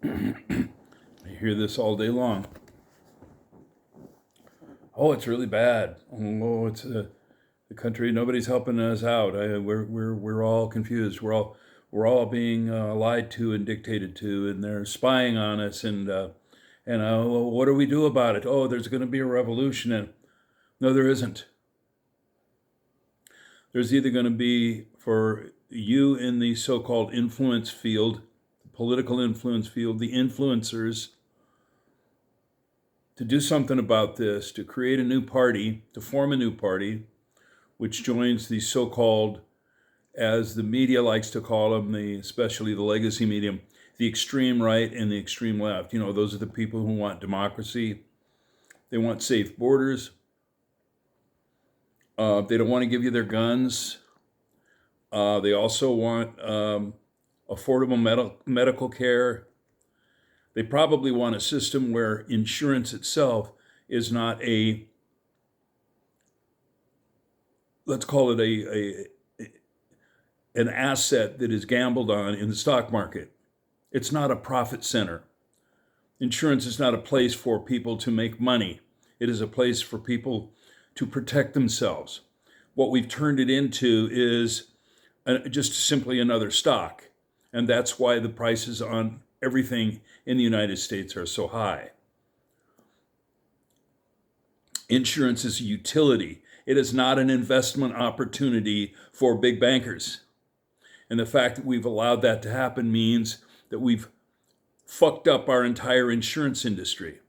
I hear this all day long. Oh, it's really bad. Oh, it's the country. Nobody's helping us out. We're all confused. We're all being lied to and dictated to, and they're spying on us. And well, what do we do about it? Oh, there's going to be a revolution. And no, there isn't. There's either going to be for you in the so-called influence field, the political influence field, the influencers, to do something about this, to create a new party, to form a new party, which joins the so-called, as the media likes to call them, especially the legacy media, the extreme right and the extreme left. You know, those are the people who want democracy. They want safe borders. They don't want to give you their guns. They also want affordable medical care. They probably want a system where insurance itself is not let's call it an asset that is gambled on in the stock market. It's not a profit center. Insurance is not a place for people to make money. It is a place for people to protect themselves. What we've turned it into is just simply another stock. And that's why the prices on everything in the United States are so high. Insurance is a utility. It is not an investment opportunity for big bankers. And the fact that we've allowed that to happen means that we've fucked up our entire insurance industry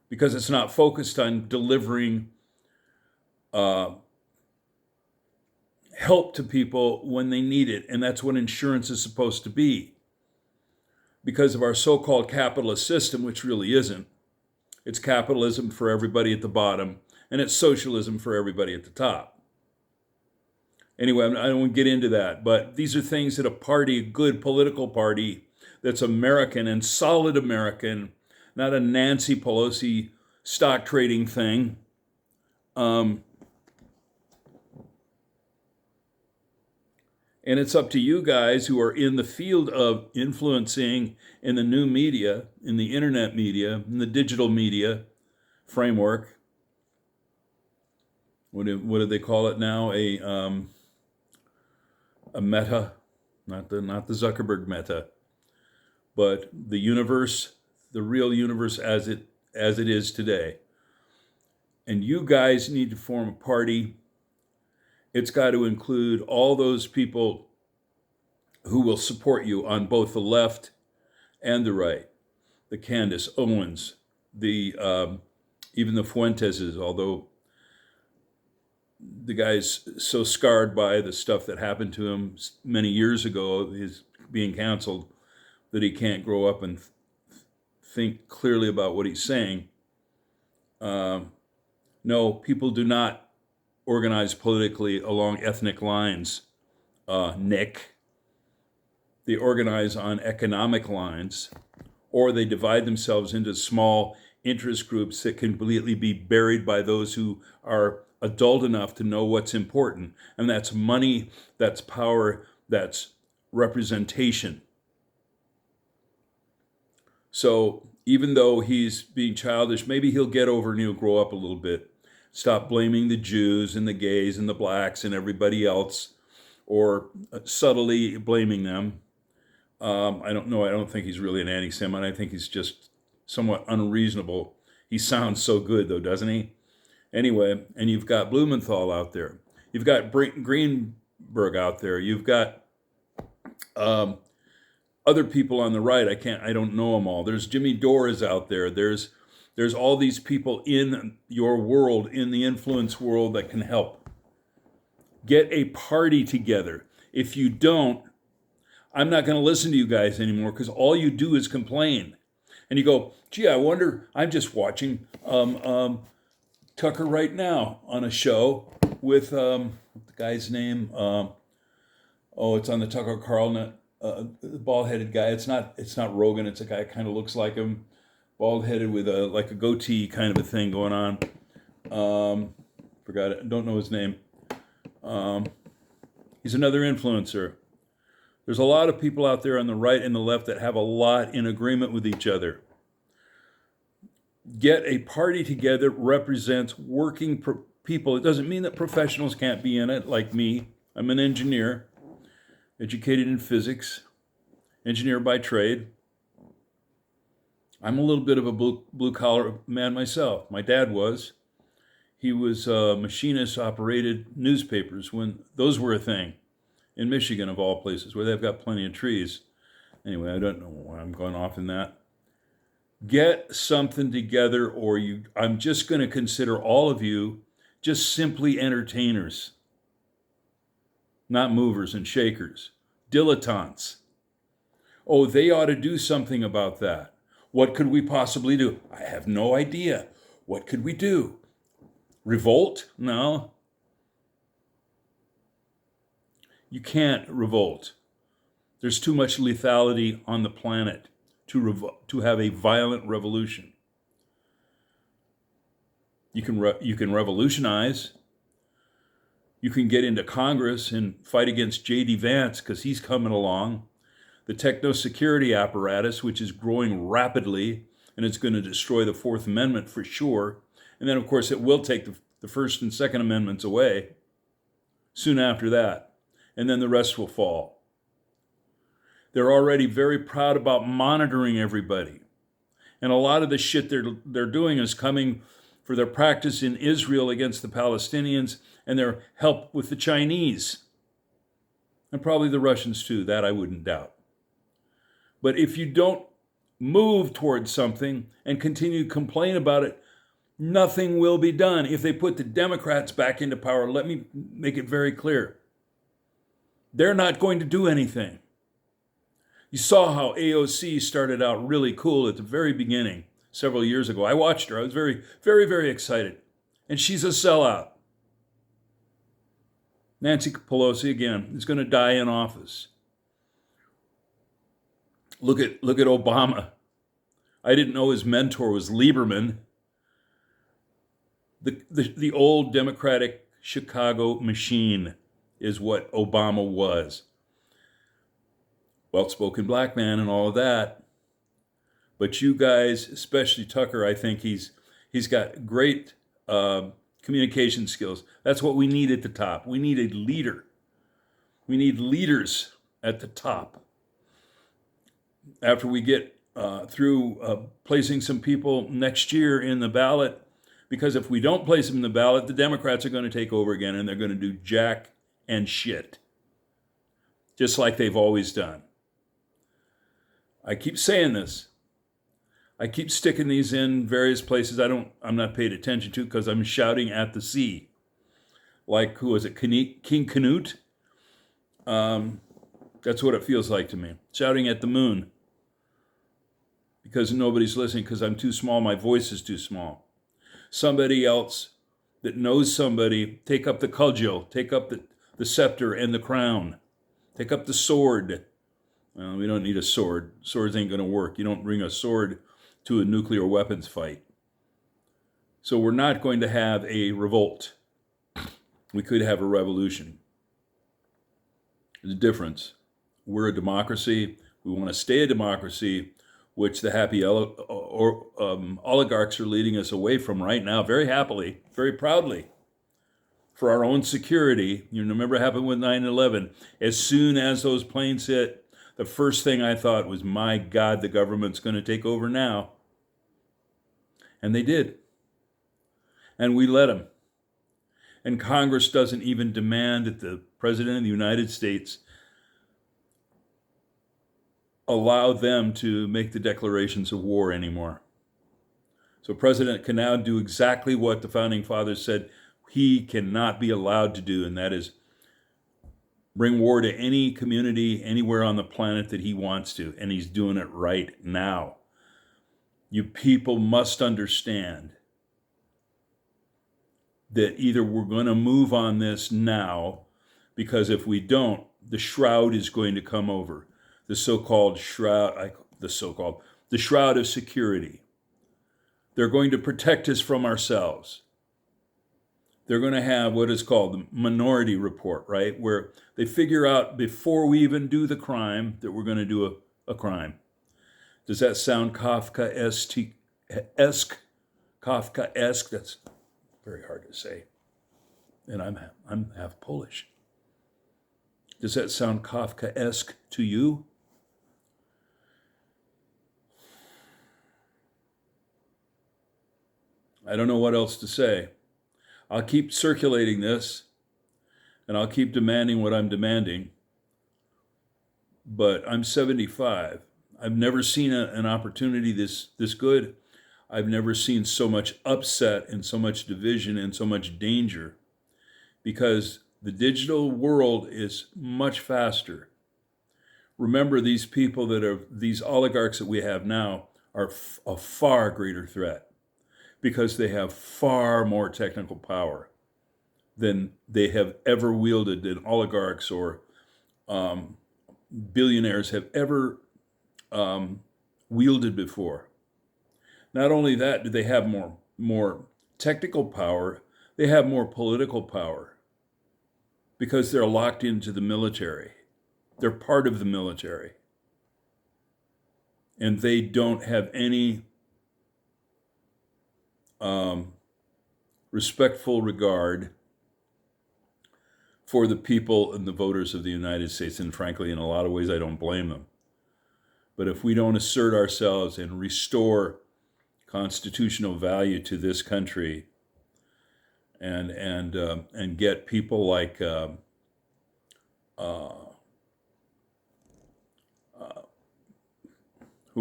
because it's not focused on delivering help to people when they need it. And that's what insurance is supposed to be. Because of our so-called capitalist system, which really isn't. It's capitalism for everybody at the bottom, and it's socialism for everybody at the top. Anyway, I don't want to get into that, but these are things that a good political party that's American and solid American, not a Nancy Pelosi stock trading thing, and it's up to you guys who are in the field of influencing in the new media, in the internet media, in the digital media framework. What do they call it now? A meta, not the Zuckerberg meta, but the universe, the real universe as it is today. And you guys need to form a party. It's got to include all those people who will support you on both the left and the right. The Candace Owens, even the Fuenteses, although the guy's so scarred by the stuff that happened to him many years ago, his being canceled, that he can't grow up and think clearly about what he's saying. No, people do not organize politically along ethnic lines, Nick. They organize on economic lines, or they divide themselves into small interest groups that can completely be buried by those who are adult enough to know what's important. And that's money, that's power, that's representation. So even though he's being childish, maybe he'll get over and he'll grow up a little bit. Stop blaming the Jews and the gays and the blacks and everybody else, or subtly blaming them. I don't know. I don't think he's really an anti-Semite. I think he's just somewhat unreasonable. He sounds so good, though, doesn't he? Anyway, and you've got Blumenthal out there. You've got Greenberg out there. You've got other people on the right. I don't know them all. There's Jimmy Dore is out there. There's all these people in your world, in the influence world, that can help. Get a party together. If you don't, I'm not going to listen to you guys anymore, because all you do is complain. And you go, gee, I wonder, I'm just watching Tucker right now on a show with the guy's name. It's on the Tucker Carlson, the bald-headed guy. It's not Rogan. It's a guy kind of looks like him, bald-headed with like a goatee kind of a thing going on. Forgot it. Don't know his name. He's another influencer. There's a lot of people out there on the right and the left that have a lot in agreement with each other. Get a party together that represents working people. It doesn't mean that professionals can't be in it, like me. I'm an engineer, educated in physics, engineer by trade. I'm a little bit of a blue-collar man myself. My dad was. He was machinist operated newspapers when those were a thing in Michigan, of all places, where they've got plenty of trees. Anyway, I don't know why I'm going off in that. Get something together, or I'm just going to consider all of you just simply entertainers, not movers and shakers, dilettantes. Oh, they ought to do something about that. What could we possibly do? I have no idea. What could we do? Revolt? No. You can't revolt. There's too much lethality on the planet to have a violent revolution. You can revolutionize. You can get into Congress and fight against J.D. Vance because he's coming along. The techno-security apparatus, which is growing rapidly, and it's going to destroy the Fourth Amendment for sure. And then, of course, it will take the First and Second Amendments away soon after that. And then the rest will fall. They're already very proud about monitoring everybody. And a lot of the shit they're doing is coming for their practice in Israel against the Palestinians and their help with the Chinese. And probably the Russians too, that I wouldn't doubt. But if you don't move towards something and continue to complain about it, nothing will be done. If they put the Democrats back into power, let me make it very clear. They're not going to do anything. You saw how AOC started out really cool at the very beginning several years ago. I watched her. I was very, very, very excited. And she's a sellout. Nancy Pelosi, again, is going to die in office. Look at Obama. I didn't know his mentor was Lieberman. The old Democratic Chicago machine is what Obama was. Well-spoken black man and all of that. But you guys, especially Tucker, I think he's got great communication skills. That's what we need at the top. We need a leader. We need leaders at the top. After we get through placing some people next year in the ballot, because if we don't place them in the ballot, the Democrats are going to take over again and they're going to do jack and shit. Just like they've always done. I keep saying this. I keep sticking these in various places I'm not paid attention to because I'm shouting at the sea. Like, who was it? King Canute? That's what it feels like to me. Shouting at the moon. Because nobody's listening, because I'm too small, my voice is too small. Somebody else that knows somebody, take up the cudgel, take up the scepter and the crown. Take up the sword. Well, we don't need a sword. Swords ain't going to work. You don't bring a sword to a nuclear weapons fight. So we're not going to have a revolt. We could have a revolution. There's a difference. We're a democracy. We want to stay a democracy, which the happy oligarchs are leading us away from right now, very happily, very proudly, for our own security. You remember what happened with 9/11. As soon as those planes hit, the first thing I thought was, my God, the government's going to take over now. And they did. And we let them. And Congress doesn't even demand that the President of the United States allow them to make the declarations of war anymore. So President can now do exactly what the Founding Fathers said he cannot be allowed to do, and that is bring war to any community anywhere on the planet that he wants to, and he's doing it right now. You people must understand that either we're going to move on this now, because if we don't, the shroud is going to come over. The so-called shroud, the shroud of security. They're going to protect us from ourselves. they're going to have what is called the Minority Report, right? Where they figure out before we even do the crime that we're going to do a crime. Does that sound Kafkaesque? Kafkaesque? That's very hard to say. And I'm half Polish. Does that sound Kafkaesque to you? I don't know what else to say. I'll keep circulating this, and I'll keep demanding what I'm demanding. But I'm 75. I've never seen an opportunity this good. I've never seen so much upset and so much division and so much danger, because the digital world is much faster. Remember, these people that are these oligarchs that we have now are a far greater threat, because they have far more technical power than they have ever wielded, than oligarchs or billionaires have ever wielded before. Not only that, do they have more technical power, they have more political power, because they're locked into the military. They're part of the military. And they don't have any respectful regard for the people and the voters of the United States. And frankly, in a lot of ways, I don't blame them. But if we don't assert ourselves and restore constitutional value to this country, and get people like who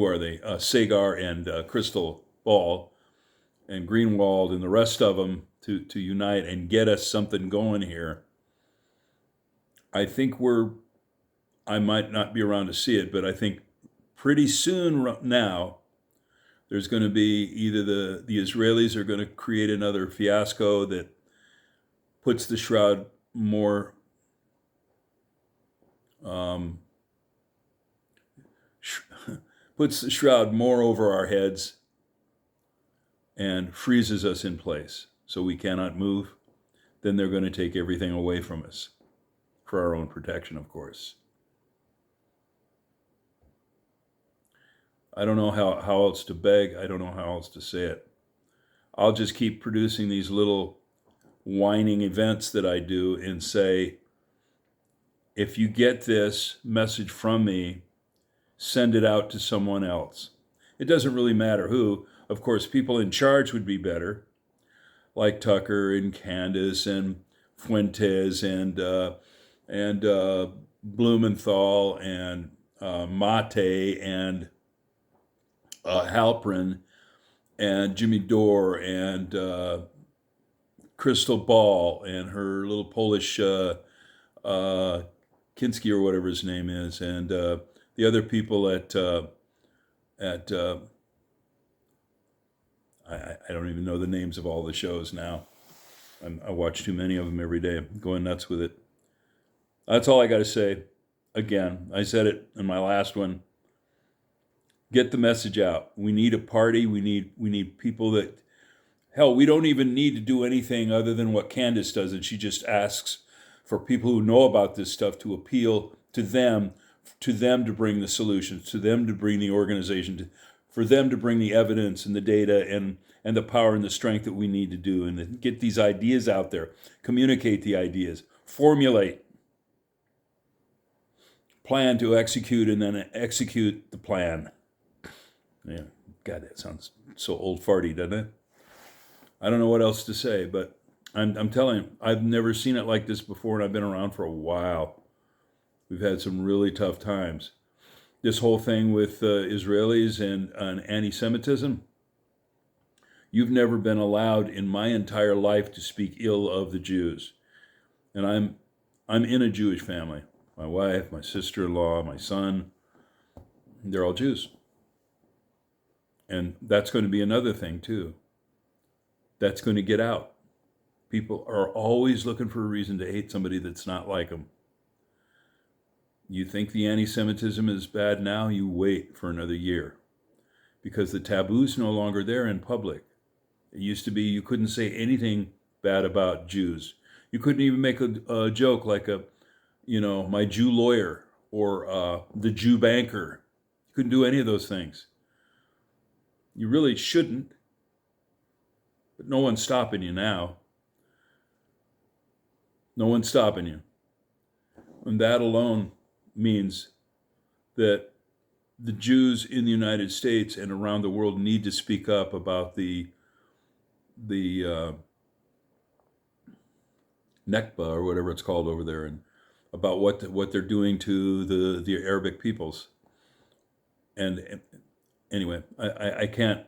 are they? Sagar and Crystal Ball and Greenwald and the rest of them to unite and get us something going here. I think I might not be around to see it, but I think pretty soon now, there's going to be either the Israelis are going to create another fiasco that puts the shroud more puts the shroud more over our heads and freezes us in place so we cannot move. Then they're going to take everything away from us for our own protection, of course. I don't know how else to beg. I don't know how else to say it. I'll just keep producing these little whining events that I do and say, if you get this message from me, send it out to someone else. It doesn't really matter who. Of course, people in charge would be better, like Tucker and Candace and Fuentes and Blumenthal and Mate and Halprin and Jimmy Dore and Crystal Ball and her little Polish Kinski or whatever his name is, and the other people at I don't even know the names of all the shows now. I watch too many of them every day. I'm going nuts with it. That's all I got to say. Again, I said it in my last one. Get the message out. We need a party. We need people that, hell, we don't even need to do anything other than what Candace does. And she just asks for people who know about this stuff to appeal to them to bring the solutions, to them to bring the organization, for them to bring the evidence and the data and the power and the strength that we need to do, and get these ideas out there, communicate the ideas, formulate, plan to execute, and then execute the plan. Yeah, God, that sounds so old farty, doesn't it? I don't know what else to say, but I'm telling you, I've never seen it like this before, and I've been around for a while. We've had some really tough times. This whole thing with Israelis and anti-Semitism, you've never been allowed in my entire life to speak ill of the Jews. And I'm in a Jewish family. My wife, my sister-in-law, my son, they're all Jews. And that's going to be another thing too. That's going to get out. People are always looking for a reason to hate somebody that's not like them. You think the anti-Semitism is bad now? You wait for another year, because the taboo's no longer there in public. It used to be you couldn't say anything bad about Jews. You couldn't even make a joke like my Jew lawyer or the Jew banker. You couldn't do any of those things. You really shouldn't, but no one's stopping you now. No one's stopping you. And that alone means that the Jews in the United States and around the world need to speak up about the Nakba, or whatever it's called over there, and about what they're doing to the Arabic peoples. And anyway, I can't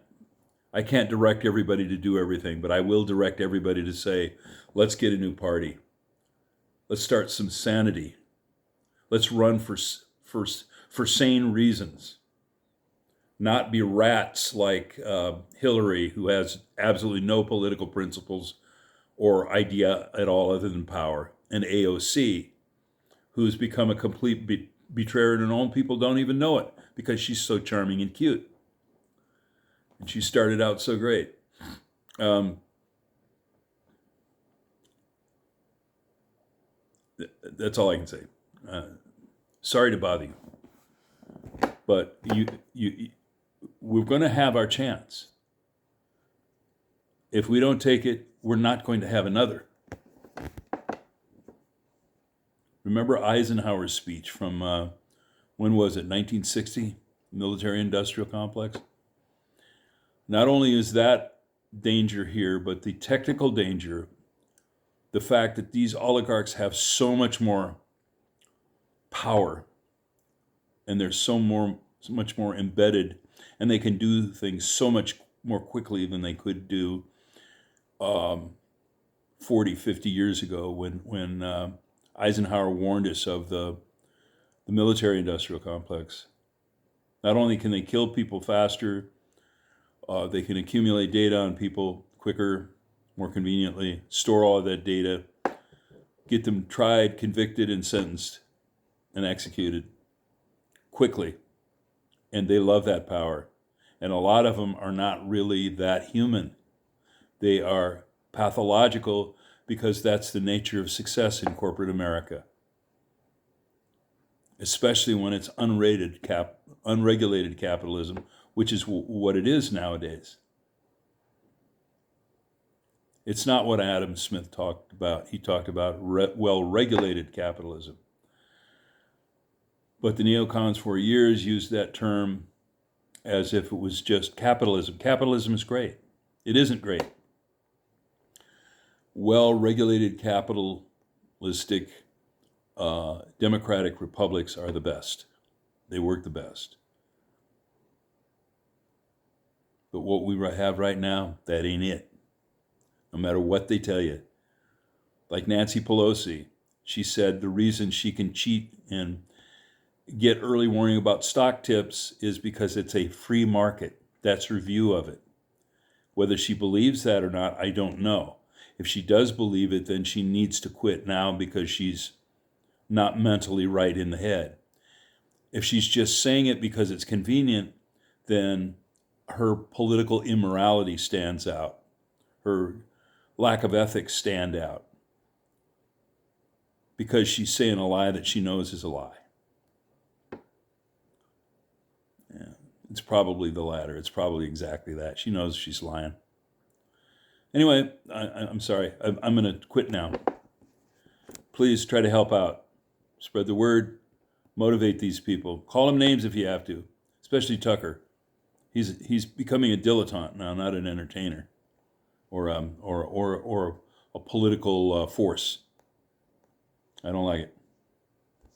direct everybody to do everything, but I will direct everybody to say, let's get a new party. Let's start some sanity. Let's run for sane reasons, not be rats like Hillary, who has absolutely no political principles or idea at all other than power, and AOC, who's become a complete betrayer, and her own people don't even know it because she's so charming and cute. And she started out so great. That's all I can say. Sorry to bother you, but we're going to have our chance. If we don't take it, we're not going to have another. Remember Eisenhower's speech from, when was it, 1960? Military-industrial complex? Not only is that danger here, but the technical danger, the fact that these oligarchs have so much more power, and they're so much more embedded, and they can do things so much more quickly than they could do 40, 50 years ago when Eisenhower warned us of the military-industrial complex. Not only can they kill people faster, they can accumulate data on people quicker, more conveniently, store all of that data, get them tried, convicted, and sentenced, and executed quickly. And they love that power. And a lot of them are not really that human. They are pathological because that's the nature of success in corporate America, especially when it's unregulated capitalism, which is what it is nowadays. It's not what Adam Smith talked about. He talked about well-regulated capitalism. But the neocons for years used that term as if it was just capitalism. Capitalism is great. It isn't great. Well-regulated capitalistic democratic republics are the best. They work the best. But what we have right now, that ain't it. No matter what they tell you. Like Nancy Pelosi, she said the reason she can cheat and get early warning about stock tips is because it's a free market. That's her view of it. Whether she believes that or not, I don't know. If she does believe it, then she needs to quit now because she's not mentally right in the head. If she's just saying it because it's convenient, then her political immorality stands out. Her lack of ethics stand out. Because she's saying a lie that she knows is a lie. Yeah, it's probably the latter. It's probably exactly that. She knows she's lying. Anyway, I'm sorry. I'm going to quit now. Please try to help out. Spread the word. Motivate these people. Call them names if you have to, especially Tucker. He's becoming a dilettante now, not an entertainer, or a political force. I don't like it.